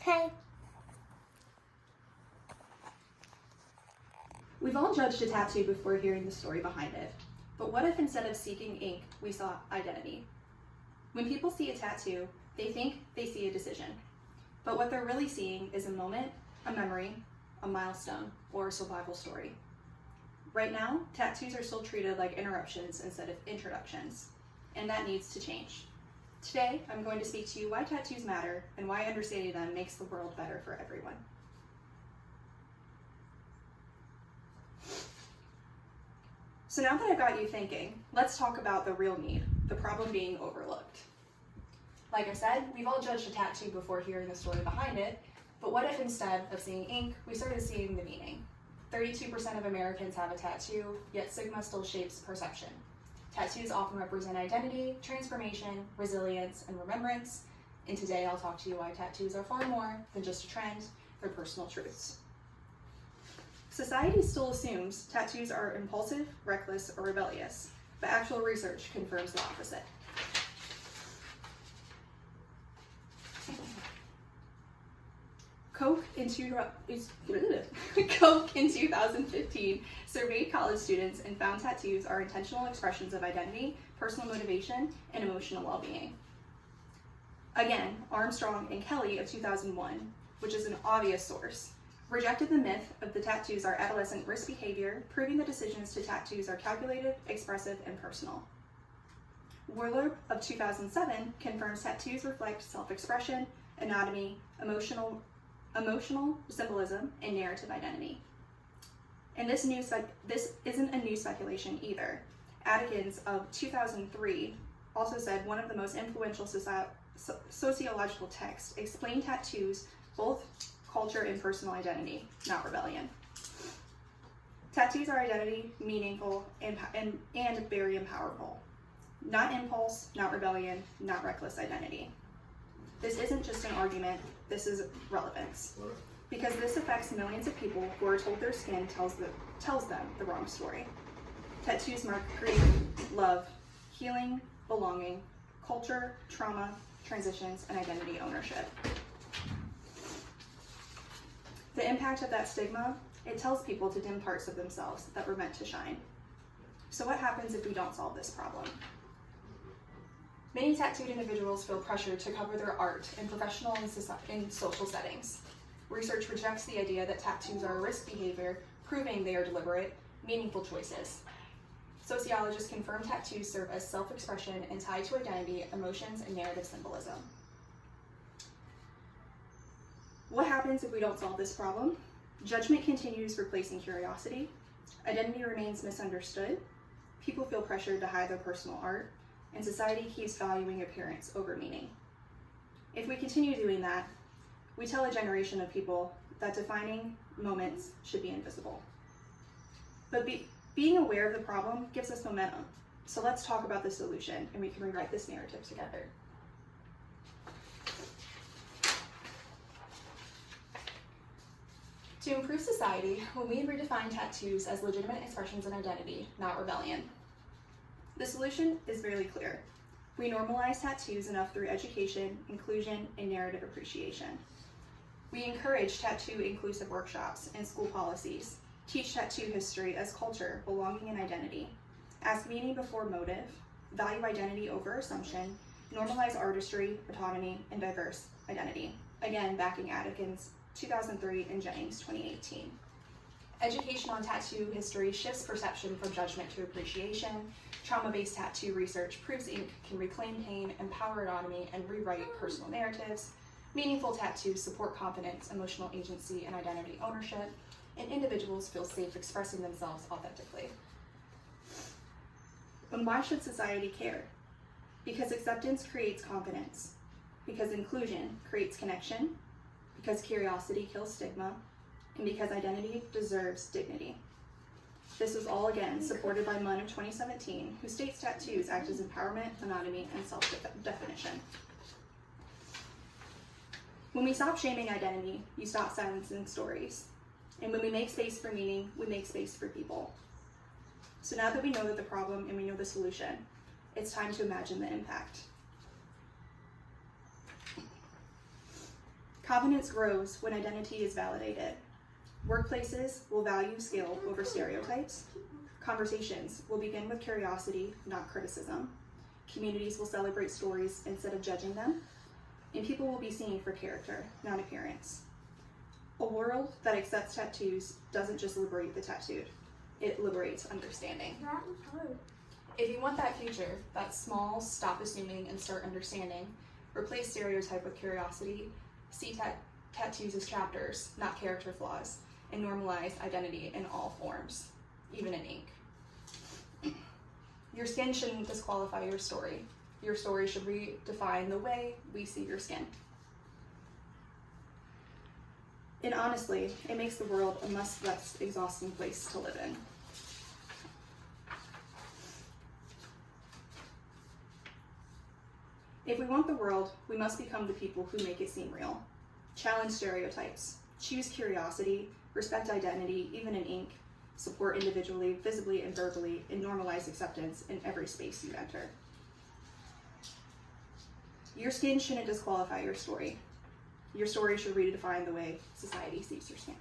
Hey. We've all judged a tattoo before hearing the story behind it. But what if instead of seeking ink, we saw identity? When people see a tattoo, they think they see a decision. But what they're really seeing is a moment, a memory, a milestone, or a survival story. Right now, tattoos are still treated like interruptions instead of introductions, and that needs to change. Today, I'm going to speak to you why tattoos matter and why understanding them makes the world better for everyone. So now that I've got you thinking, let's talk about the real need, the problem being overlooked. Like I said, we've all judged a tattoo before hearing the story behind it, but what if instead of seeing ink, we started seeing the meaning? 32% of Americans have a tattoo, yet stigma still shapes perception. Tattoos often represent identity, transformation, resilience, and remembrance, and today I'll talk to you why tattoos are far more than just a trend, they're personal truths. Society still assumes tattoos are impulsive, reckless, or rebellious, but actual research confirms the opposite. Koch in 2015 surveyed college students and found tattoos are intentional expressions of identity, personal motivation, and emotional well-being. Again, Armstrong and Kelly of 2001, which is an obvious source, rejected the myth of the tattoos are adolescent risk behavior, proving the decisions to tattoos are calculated, expressive, and personal. Werler of 2007 confirms tattoos reflect self-expression, anatomy, emotional symbolism, and narrative identity. And this isn't a new speculation either. Atkins of 2003 also said one of the most influential sociological texts explained tattoos both culture and personal identity, not rebellion. Tattoos are identity, meaningful, and very powerful. Not impulse, not rebellion, not reckless identity. This isn't just an argument, this is relevance. Because this affects millions of people who are told their skin tells them the wrong story. Tattoos mark grief, love, healing, belonging, culture, trauma, transitions, and identity ownership. The impact of that stigma, it tells people to dim parts of themselves that were meant to shine. So what happens if we don't solve this problem? Many tattooed individuals feel pressured to cover their art in professional and social settings. Research rejects the idea that tattoos are a risk behavior, proving they are deliberate, meaningful choices. Sociologists confirm tattoos serve as self-expression and tied to identity, emotions, and narrative symbolism. What happens if we don't solve this problem? Judgment continues replacing curiosity. Identity remains misunderstood. People feel pressured to hide their personal art, and society keeps valuing appearance over meaning. If we continue doing that, we tell a generation of people that defining moments should be invisible. But being aware of the problem gives us momentum. So let's talk about the solution, and we can rewrite this narrative together. To improve society, we redefine tattoos as legitimate expressions of identity, not rebellion. The solution is very clear. We normalize tattoos enough through education, inclusion, and narrative appreciation. We encourage tattoo-inclusive workshops and school policies, teach tattoo history as culture, belonging, and identity, ask meaning before motive, value identity over assumption, normalize artistry, autonomy, and diverse identity. Again, backing Atkins 2003 and Jennings 2018. Education on tattoo history shifts perception from judgment to appreciation. Trauma-based tattoo research proves ink can reclaim pain, empower autonomy, and rewrite personal narratives. Meaningful tattoos support confidence, emotional agency, and identity ownership, and individuals feel safe expressing themselves authentically. And why should society care? Because acceptance creates confidence, because inclusion creates connection, because curiosity kills stigma, and because identity deserves dignity. This was all again supported by Munn of 2017, who states tattoos act as empowerment, autonomy, and self-definition. When we stop shaming identity, you stop silencing stories. And when we make space for meaning, we make space for people. So now that we know the problem and we know the solution, it's time to imagine the impact. Confidence grows when identity is validated. Workplaces will value skill over stereotypes. Conversations will begin with curiosity, not criticism. Communities will celebrate stories instead of judging them. And people will be seen for character, not appearance. A world that accepts tattoos doesn't just liberate the tattooed, it liberates understanding. If you want that future, that small, stop assuming and start understanding, replace stereotype with curiosity, see tattoos as chapters, not character flaws, and normalize identity in all forms, even in ink. Your skin shouldn't disqualify your story. Your story should redefine the way we see your skin. And honestly, it makes the world a much less exhausting place to live in. If we want the world, we must become the people who make it seem real. Challenge stereotypes, choose curiosity, respect identity, even in ink, support individually, visibly, and verbally, and normalize acceptance in every space you enter. Your skin shouldn't disqualify your story. Your story should redefine the way society sees your skin.